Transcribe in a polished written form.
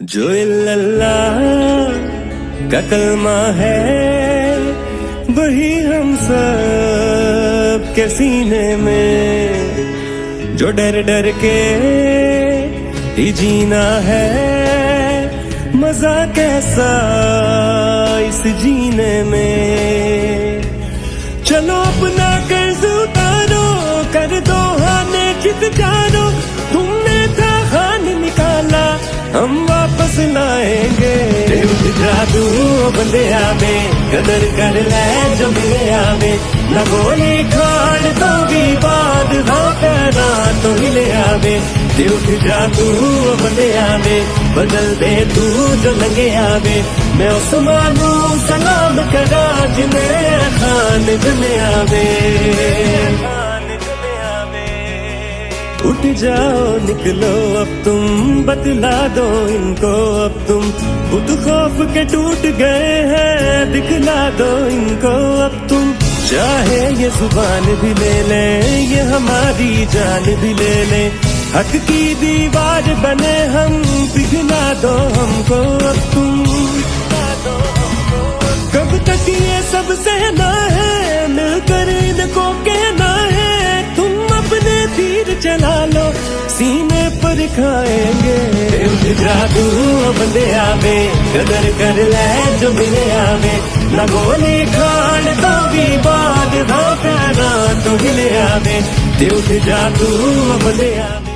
जो अल्लाह का कलमा है वही हम सब के सीने में, जो डर डर के ही जीना है, मजा कैसा इस जीने में। चलो अपना कर्ज उतारो, कर दो हाने चित जानो, तुमने था खान निकाला हम वापस लाएंगे। जादू बंदे आवे कदर कर ले जो मिले आवे, न गोली खान तो भी बाद पैदा तो हिले आवे। जादू बंदे आवे बदल दे तू जो लगे आवे, मैं उस मानू सलाम करा जिन्हें खान जमे आवे। उठ जाओ निकलो अब तुम, बतला दो इनको अब तुम, खुद खौफ के टूट गए हैं, दिखला दो इनको अब तुम। चाहे ये जुबान भी ले ले, ये हमारी जान भी ले ले, हक की दीवार बने हम, पिघला दो हमको अब तुम। कब तक ये सब सहना है, मिलकर इनको कहना है, तुम अपने तीर चला लो सीने पर खाएंगे। जादू बंदे आवे कदर कर ले जो मिले आवे, न गोली खान तो भी बाद पैदा तो हिले आवे। जादू बंदे आवे।